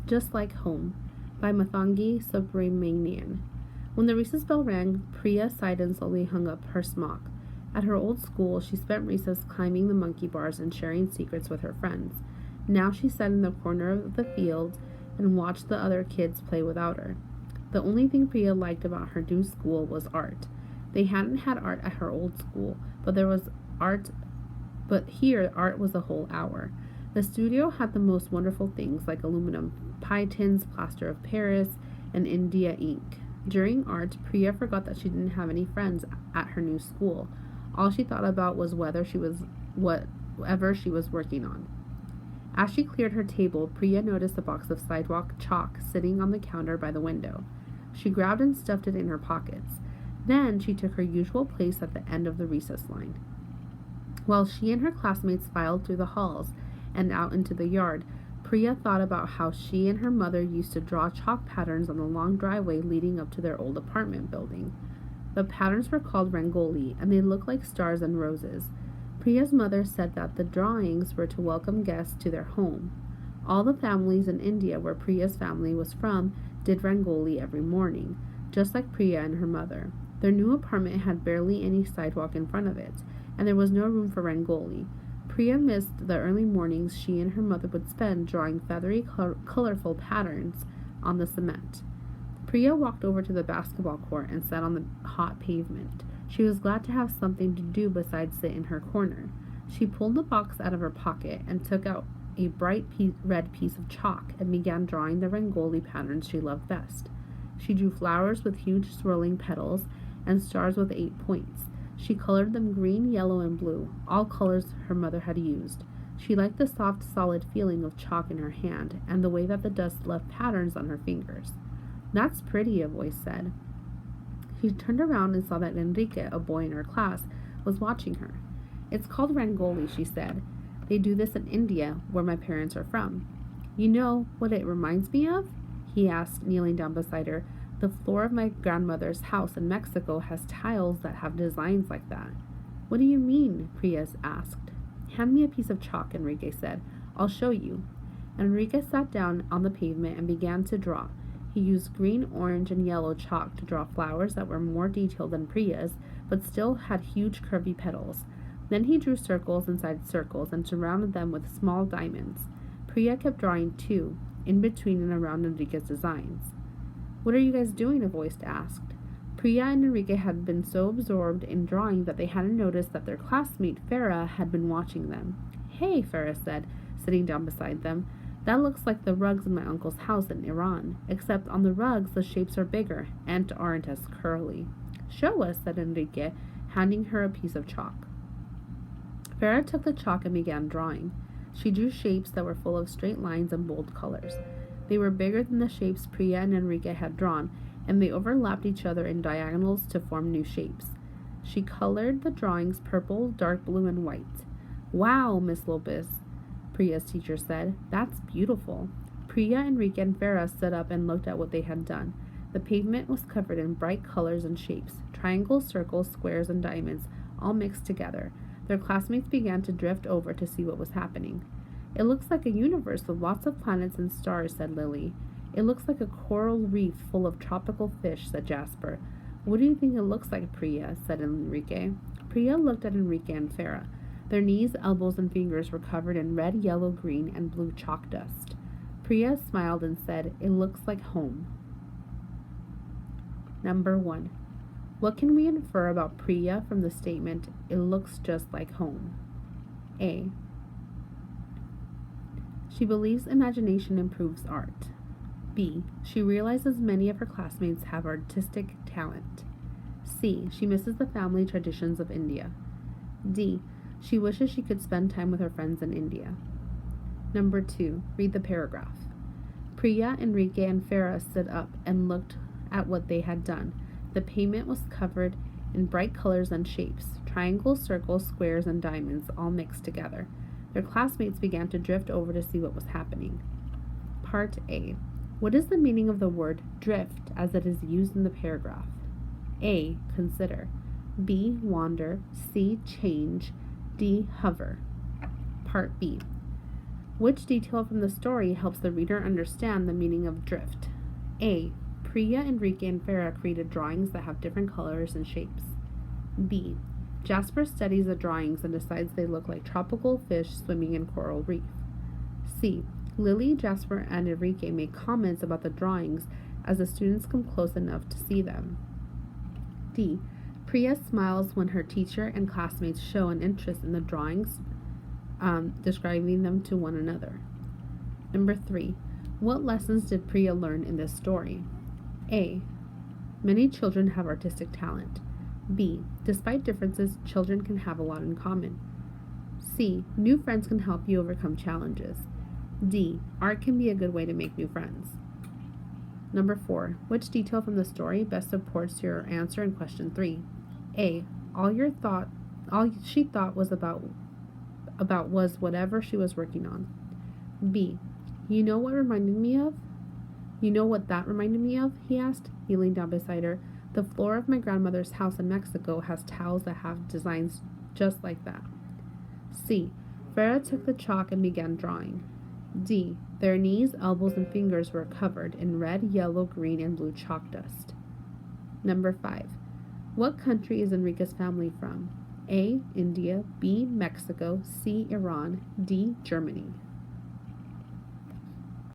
Just Like Home by Mathangi Subramanian. When the recess bell rang, Priya sighed and slowly hung up her smock. At her old school, she spent recess climbing the monkey bars and sharing secrets with her friends. Now she sat in the corner of the field and watched the other kids play without her. The only thing Priya liked about her new school was art. They hadn't had art at her old school, but there was art but here art was a whole hour. The studio had the most wonderful things like aluminum pie tins, plaster of Paris, and India ink. During art, Priya forgot that she didn't have any friends at her new school. All she thought about was whatever she was working on. As she cleared her table, Priya noticed a box of sidewalk chalk sitting on the counter by the window. She grabbed and stuffed it in her pockets. Then she took her usual place at the end of the recess line. While she and her classmates filed through the halls and out into the yard, Priya thought about how she and her mother used to draw chalk patterns on the long driveway leading up to their old apartment building. The patterns were called rangoli, and they looked like stars and roses. Priya's mother said that the drawings were to welcome guests to their home. All the families in India where Priya's family was from did rangoli every morning, just like Priya and her mother. Their new apartment had barely any sidewalk in front of it, and there was no room for rangoli. Priya missed the early mornings she and her mother would spend drawing feathery, colorful patterns on the cement. Priya walked over to the basketball court and sat on the hot pavement. She was glad to have something to do besides sit in her corner. She pulled the box out of her pocket and took out a bright red piece of chalk and began drawing the rangoli patterns she loved best. She drew flowers with huge swirling petals and stars with 8 points. She colored them green, yellow, and blue, all colors her mother had used. She liked the soft, solid feeling of chalk in her hand and the way that the dust left patterns on her fingers. "That's pretty," a voice said. She turned around and saw that Enrique, a boy in her class, was watching her. "It's called rangoli," she said. "They do this in India, where my parents are from." "You know what it reminds me of?" he asked, kneeling down beside her. "The floor of my grandmother's house in Mexico has tiles that have designs like that." "What do you mean?" Priya asked. "Hand me a piece of chalk," Enrique said. "I'll show you." Enrique sat down on the pavement and began to draw. He used green, orange, and yellow chalk to draw flowers that were more detailed than Priya's, but still had huge curvy petals. Then he drew circles inside circles and surrounded them with small diamonds. Priya kept drawing too, in between and around Enrique's designs. "What are you guys doing?" a voice asked. Priya and Enrique had been so absorbed in drawing that they hadn't noticed that their classmate Farah had been watching them. "Hey," Farah said, sitting down beside them. "That looks like the rugs in my uncle's house in Iran, except on the rugs the shapes are bigger and aren't as curly." "Show us," said Enrique, handing her a piece of chalk. Farah took the chalk and began drawing. She drew shapes that were full of straight lines and bold colors. They were bigger than the shapes Priya and Enrique had drawn, and they overlapped each other in diagonals to form new shapes. She colored the drawings purple, dark blue, and white. "Wow, Miss Lopez," Priya's teacher said. "That's beautiful." Priya, Enrique, and Farah stood up and looked at what they had done. The pavement was covered in bright colors and shapes, triangles, circles, squares, and diamonds, all mixed together. Their classmates began to drift over to see what was happening. "It looks like a universe with lots of planets and stars," said Lily. "It looks like a coral reef full of tropical fish," said Jasper. "What do you think it looks like, Priya?" said Enrique. Priya looked at Enrique and Farah. Their knees, elbows, and fingers were covered in red, yellow, green, and blue chalk dust. Priya smiled and said, "It looks like home." Number 1. What can we infer about Priya from the statement, "It looks just like home"? A. She believes imagination improves art. B. She realizes many of her classmates have artistic talent. C. She misses the family traditions of India. D. She wishes she could spend time with her friends in India. Number 2. Read the paragraph. Priya, Enrique, and Farah stood up and looked at what they had done. The pavement was covered in bright colors and shapes, triangles, circles, squares, and diamonds, all mixed together. Their classmates began to drift over to see what was happening. Part A. What is the meaning of the word drift as it is used in the paragraph? A. Consider. B. Wander. C. Change. D. Hover. Part B. Which detail from the story helps the reader understand the meaning of drift? A. Priya, Enrique, and Farah created drawings that have different colors and shapes. B. Jasper studies the drawings and decides they look like tropical fish swimming in coral reef. C. Lily, Jasper, and Enrique make comments about the drawings as the students come close enough to see them. D. Priya smiles when her teacher and classmates show an interest in the drawings, describing them to one another. Number 3. What lessons did Priya learn in this story? A. Many children have artistic talent. B. Despite differences, children can have a lot in common. C. New friends can help you overcome challenges. D. Art can be a good way to make new friends. Number 4. Which detail from the story best supports your answer in question 3? A. All she thought was about was whatever she was working on. B. You know what reminded me of? You know what that reminded me of? He asked, kneeling down beside her. The floor of my grandmother's house in Mexico has tiles that have designs just like that. C. Farah took the chalk and began drawing. D. Their knees, elbows, and fingers were covered in red, yellow, green, and blue chalk dust. Number 5. What country is Enrique's family from? A. India. B. Mexico. C. Iran. D. Germany.